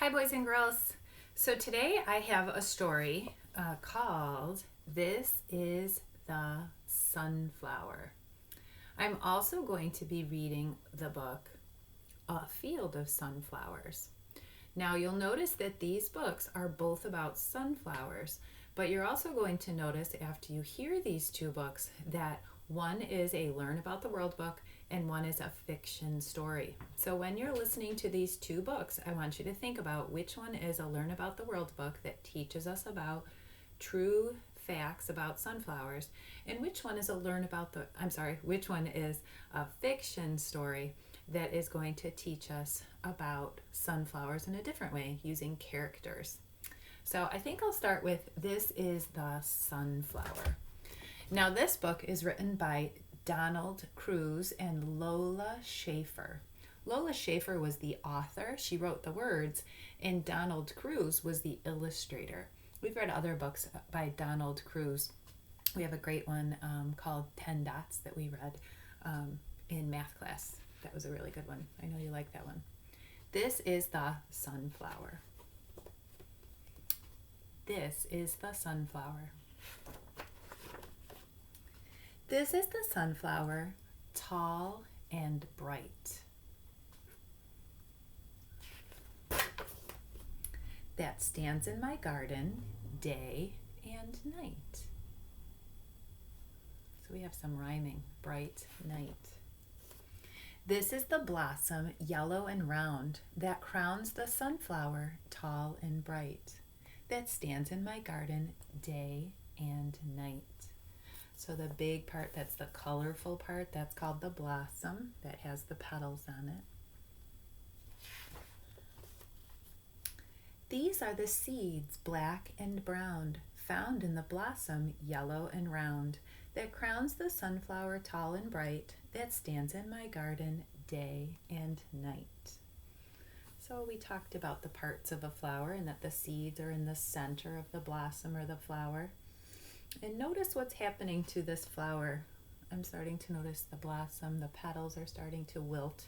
Hi, boys and girls. So today I have a story called This is the Sunflower. I'm also going to be reading the book A Field of Sunflowers. Now you'll notice that these books are both about sunflowers, but you're also going to notice after you hear these two books that one is a Learn About the World book and one is a fiction story. So when you're listening to these two books, I want you to think about which one is a Learn About the World book that teaches us about true facts about sunflowers, and which one is which one is a fiction story that is going to teach us about sunflowers in a different way using characters. So I think I'll start with This is the Sunflower. Now this book is written by Donald Cruz and Lola Schaefer. Lola Schaefer was the author. She wrote the words, and Donald Cruz was the illustrator. We've read other books by Donald Cruz. We have a great one called 10 Dots that we read in math class. That was a really good one. I know you like that one. This is the sunflower. This is the sunflower. This is the sunflower, tall and bright, that stands in my garden day and night. So we have some rhyming, bright, night. This is the blossom, yellow and round, that crowns the sunflower, tall and bright, that stands in my garden day and night. So the big part, that's the colorful part, that's called the blossom, that has the petals on it. These are the seeds, black and brown, found in the blossom, yellow and round, that crowns the sunflower, tall and bright, that stands in my garden day and night. So we talked about the parts of a flower and that the seeds are in the center of the blossom or the flower. And notice what's happening to this flower. I'm starting to notice the blossom, the petals are starting to wilt.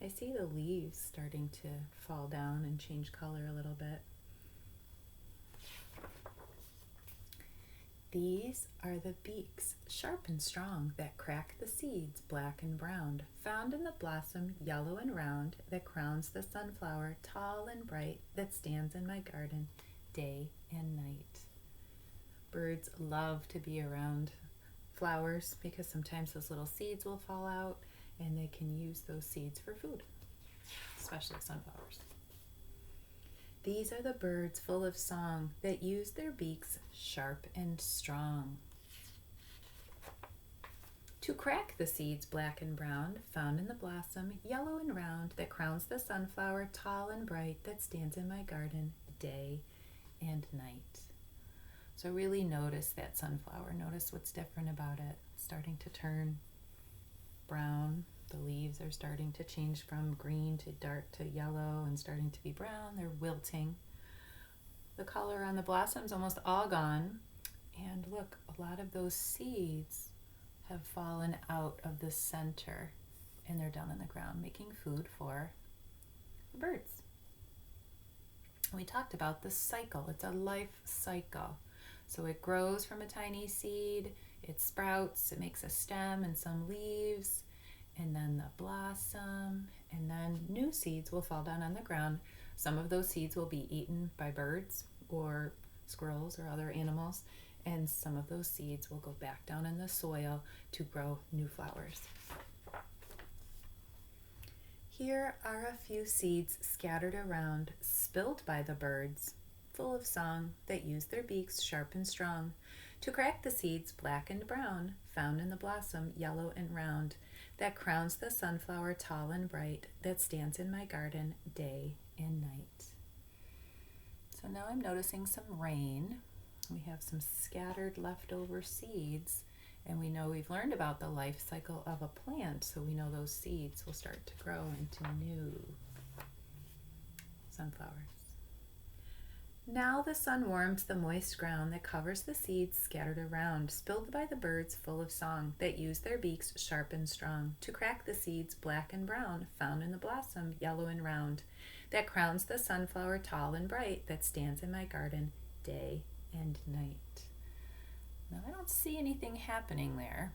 I see the leaves starting to fall down and change color a little bit. These are the beaks, sharp and strong, that crack the seeds, black and brown, found in the blossom, yellow and round, that crowns the sunflower, tall and bright, that stands in my garden day and night. Birds love to be around flowers because sometimes those little seeds will fall out and they can use those seeds for food, especially sunflowers. These are the birds full of song that use their beaks sharp and strong to crack the seeds black and brown, found in the blossom, yellow and round, that crowns the sunflower, tall and bright, that stands in my garden day and night. So really notice that sunflower. Notice what's different about it. It's starting to turn brown. The leaves are starting to change from green to dark to yellow and starting to be brown. They're wilting. The color on the blossom's almost all gone. And look, a lot of those seeds have fallen out of the center and they're down on the ground making food for the birds. We talked about the cycle. It's a life cycle. So it grows from a tiny seed, it sprouts, it makes a stem and some leaves, and then the blossom, and then new seeds will fall down on the ground. Some of those seeds will be eaten by birds or squirrels or other animals, and some of those seeds will go back down in the soil to grow new flowers. Here are a few seeds scattered around, spilled by the birds, full of song, that use their beaks sharp and strong to crack the seeds black and brown, found in the blossom, yellow and round, that crowns the sunflower, tall and bright, that stands in my garden day and night. So now I'm noticing some rain. We have some scattered leftover seeds, and we know we've learned about the life cycle of a plant, so we know those seeds will start to grow into new sunflowers. Now the sun warms the moist ground that covers the seeds scattered around, spilled by the birds full of song, that use their beaks sharp and strong to crack the seeds black and brown, found in the blossom yellow and round, that crowns the sunflower tall and bright, that stands in my garden day and night. Now I don't see anything happening there,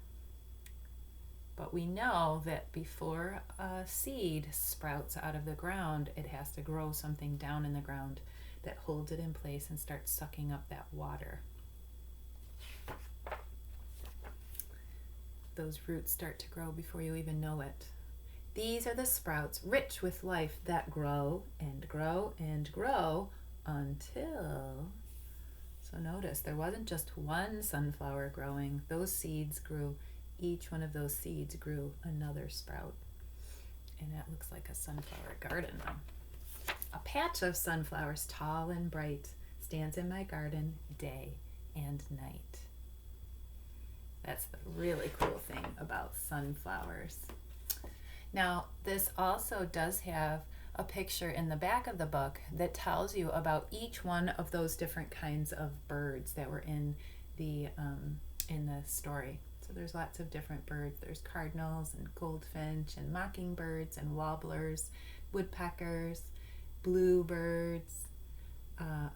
but we know that before a seed sprouts out of the ground, it has to grow something down in the ground that holds it in place and starts sucking up that water. Those roots start to grow before you even know it. These are the sprouts, rich with life, that grow and grow and grow until... So notice, there wasn't just one sunflower growing. Those seeds grew. Each one of those seeds grew another sprout. And that looks like a sunflower garden now. A patch of sunflowers, tall and bright, stands in my garden day and night. That's the really cool thing about sunflowers. Now, this also does have a picture in the back of the book that tells you about each one of those different kinds of birds that were in the story. So there's lots of different birds. There's cardinals and goldfinch and mockingbirds and warblers, woodpeckers, bluebirds,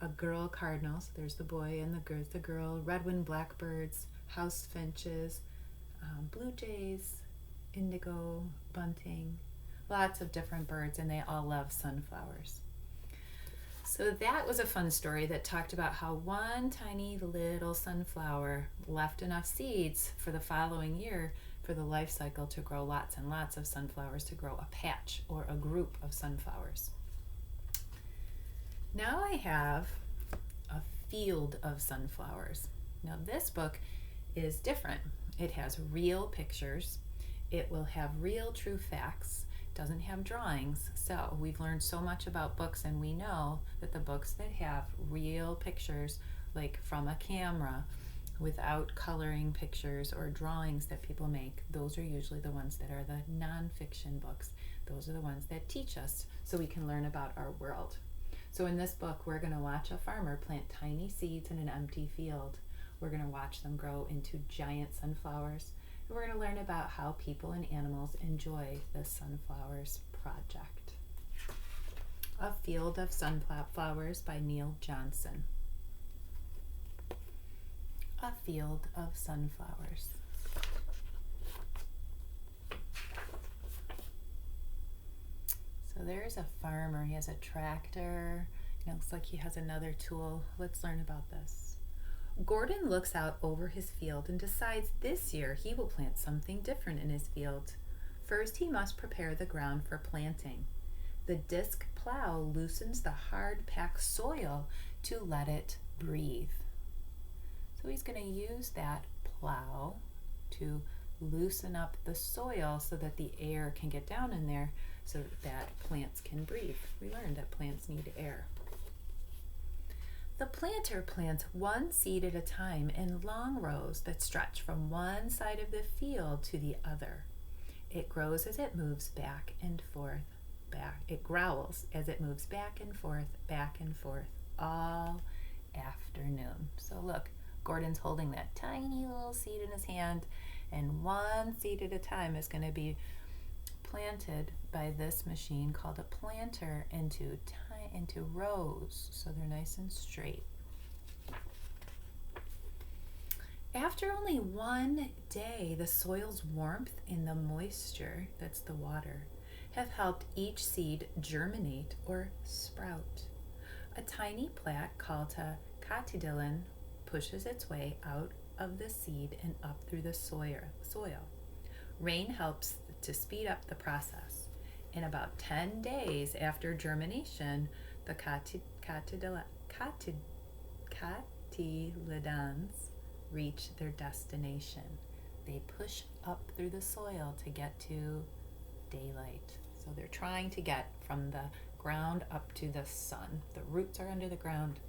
a girl cardinal, so there's the boy and the girl, red-winged blackbirds, house finches, blue jays, indigo, bunting, lots of different birds, and they all love sunflowers. So that was a fun story that talked about how one tiny little sunflower left enough seeds for the following year for the life cycle to grow lots and lots of sunflowers, to grow a patch or a group of sunflowers. Now I have a field of sunflowers. Now this book is different. It has real pictures. It will have real true facts. It doesn't have drawings. So we've learned so much about books, and we know that the books that have real pictures, like from a camera, without coloring pictures or drawings that people make, those are usually the ones that are the nonfiction books. Those are the ones that teach us so we can learn about our world. So in this book, we're going to watch a farmer plant tiny seeds in an empty field. We're going to watch them grow into giant sunflowers. And we're going to learn about how people and animals enjoy the sunflowers project. A Field of Sunflowers by Neil Johnson. A field of sunflowers. So there's a farmer. He has a tractor. It looks like he has another tool. Let's learn about this. Gordon looks out over his field and decides this year he will plant something different in his field. First, he must prepare the ground for planting. The disc plow loosens the hard packed soil to let it breathe. So he's going to use that plow to loosen up the soil so that the air can get down in there so that plants can breathe. We learned that plants need air. The planter plants one seed at a time in long rows that stretch from one side of the field to the other. It grows as it moves back and forth, back. It growls as it moves back and forth all afternoon. So look, Gordon's holding that tiny little seed in his hand, and one seed at a time is going to be planted by this machine called a planter into rows, so they're nice and straight. After only one day, the soil's warmth and the moisture, that's the water, have helped each seed germinate or sprout. A tiny plant called a cotyledon pushes its way out of the seed and up through the soil. Rain helps to speed up the process. In about 10 days after germination, the cotyledons reach their destination. They push up through the soil to get to daylight. So they're trying to get from the ground up to the sun. The roots are under the ground,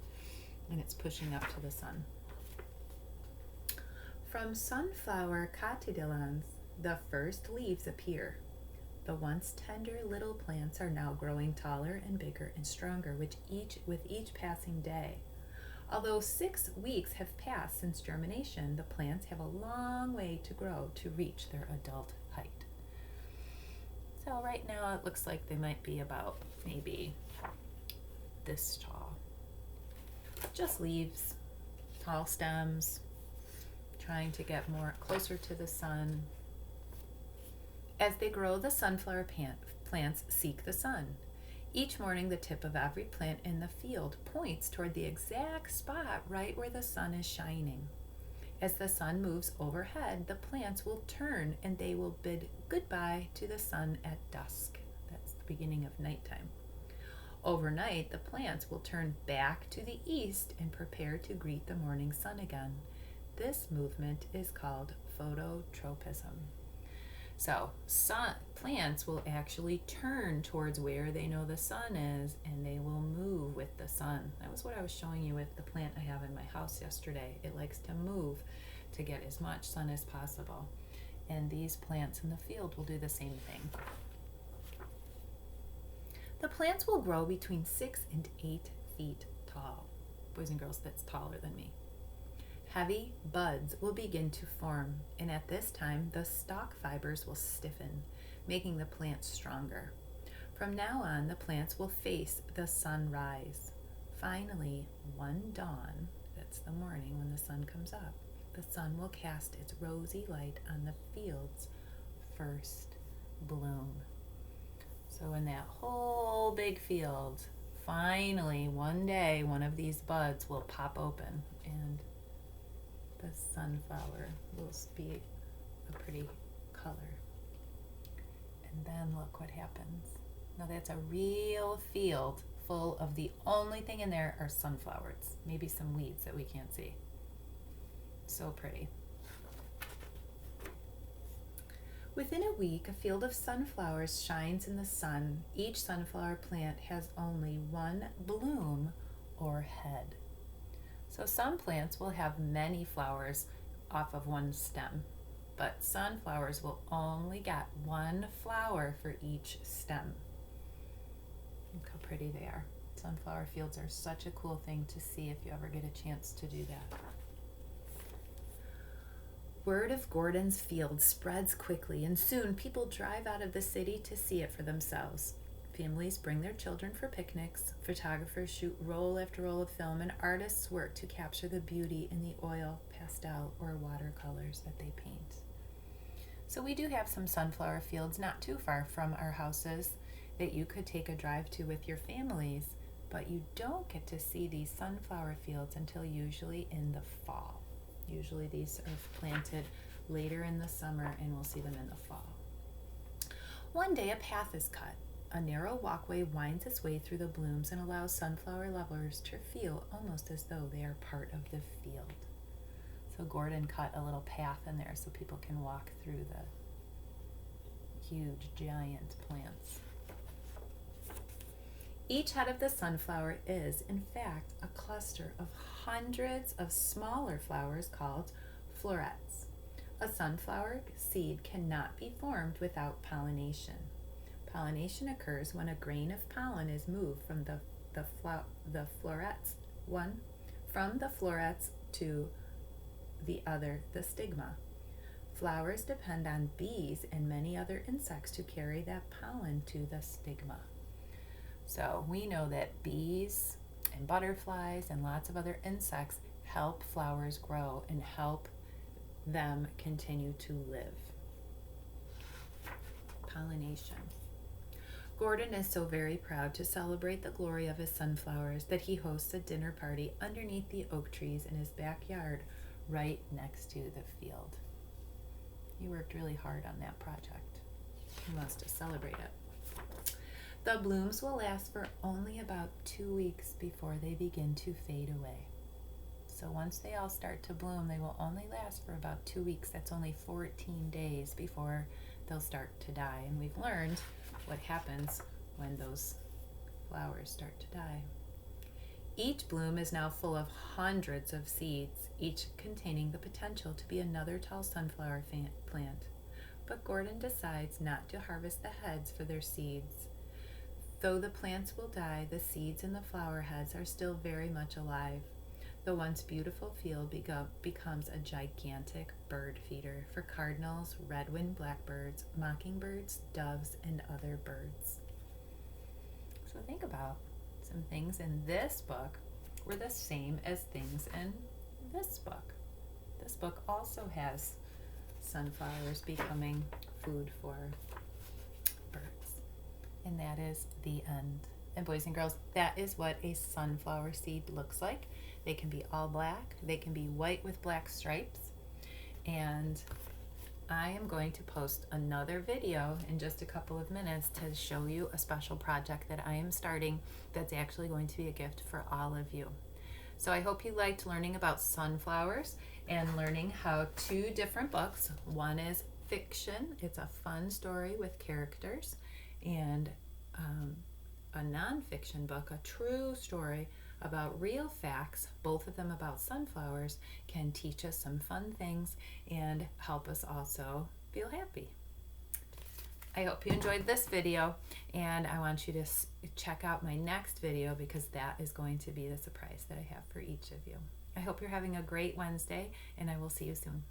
and it's pushing up to the sun. From sunflower cotyledons, the first leaves appear. The once tender little plants are now growing taller and bigger and stronger with each passing day. Although 6 weeks have passed since germination, the plants have a long way to grow to reach their adult height. So right now it looks like they might be about maybe this tall. Just leaves, tall stems, trying to get closer to the sun. As they grow, the sunflower plants seek the sun. Each morning, the tip of every plant in the field points toward the exact spot right where the sun is shining. As the sun moves overhead, the plants will turn and they will bid goodbye to the sun at dusk. That's the beginning of nighttime. Overnight, the plants will turn back to the east and prepare to greet the morning sun again. This movement is called phototropism. So plants will actually turn towards where they know the sun is, and they will move with the sun. That was what I was showing you with the plant I have in my house yesterday. It likes to move to get as much sun as possible. And these plants in the field will do the same thing. The plants will grow between 6 and 8 feet tall. Boys and girls, that's taller than me. Heavy buds will begin to form, and at this time, the stalk fibers will stiffen, making the plants stronger. From now on, the plants will face the sunrise. Finally, one dawn, that's the morning when the sun comes up, the sun will cast its rosy light on the field's first bloom. So in that whole big field, finally, one day, one of these buds will pop open, and the sunflower will be a pretty color. And then look what happens. Now that's a real field full of the only thing in there are sunflowers, maybe some weeds that we can't see. So pretty. Within a week, a field of sunflowers shines in the sun. Each sunflower plant has only one bloom or head. So some plants will have many flowers off of one stem, but sunflowers will only get one flower for each stem. Look how pretty they are. Sunflower fields are such a cool thing to see if you ever get a chance to do that. Word of Gordon's field spreads quickly, and soon people drive out of the city to see it for themselves. Families bring their children for picnics, photographers shoot roll after roll of film, and artists work to capture the beauty in the oil, pastel, or watercolors that they paint. So we do have some sunflower fields not too far from our houses that you could take a drive to with your families, but you don't get to see these sunflower fields until usually in the fall. Usually these are planted later in the summer, and we'll see them in the fall. One day a path is cut. A narrow walkway winds its way through the blooms and allows sunflower lovers to feel almost as though they are part of the field. So Gordon cut a little path in there so people can walk through the huge, giant plants. Each head of the sunflower is, in fact, a cluster of hundreds of smaller flowers called florets. A sunflower seed cannot be formed without pollination. Pollination occurs when a grain of pollen is moved from the florets, from the florets to the other, the stigma. Flowers depend on bees and many other insects to carry that pollen to the stigma. So we know that bees and butterflies and lots of other insects help flowers grow and help them continue to live. Pollination. Gordon is so very proud to celebrate the glory of his sunflowers that he hosts a dinner party underneath the oak trees in his backyard right next to the field. He worked really hard on that project. He wants to celebrate it. The blooms will last for only about 2 weeks before they begin to fade away. So once they all start to bloom, they will only last for about 2 weeks. That's only 14 days before they'll start to die. And we've learned what happens when those flowers start to die. Each bloom is now full of hundreds of seeds, each containing the potential to be another tall sunflower plant. but Gordon decides not to harvest the heads for their seeds. Though the plants will die, the seeds and the flower heads are still very much alive. The once beautiful field becomes a gigantic bird feeder for cardinals, red-winged blackbirds, mockingbirds, doves, and other birds. So think about some things in this book were the same as things in this book. This book also has sunflowers becoming food for birds. And that is the end. And boys and girls, that is what a sunflower seed looks like. They can be all black. They can be white with black stripes. And I am going to post another video in just a couple of minutes to show you a special project that I am starting that's actually going to be a gift for all of you. So I hope you liked learning about sunflowers and learning how 2 different books. One is fiction. It's a fun story with characters, and a nonfiction book, a true story about real facts, both of them about sunflowers, can teach us some fun things and help us also feel happy. I hope you enjoyed this video, and I want you to check out my next video because that is going to be the surprise that I have for each of you. I hope you're having a great Wednesday, and I will see you soon.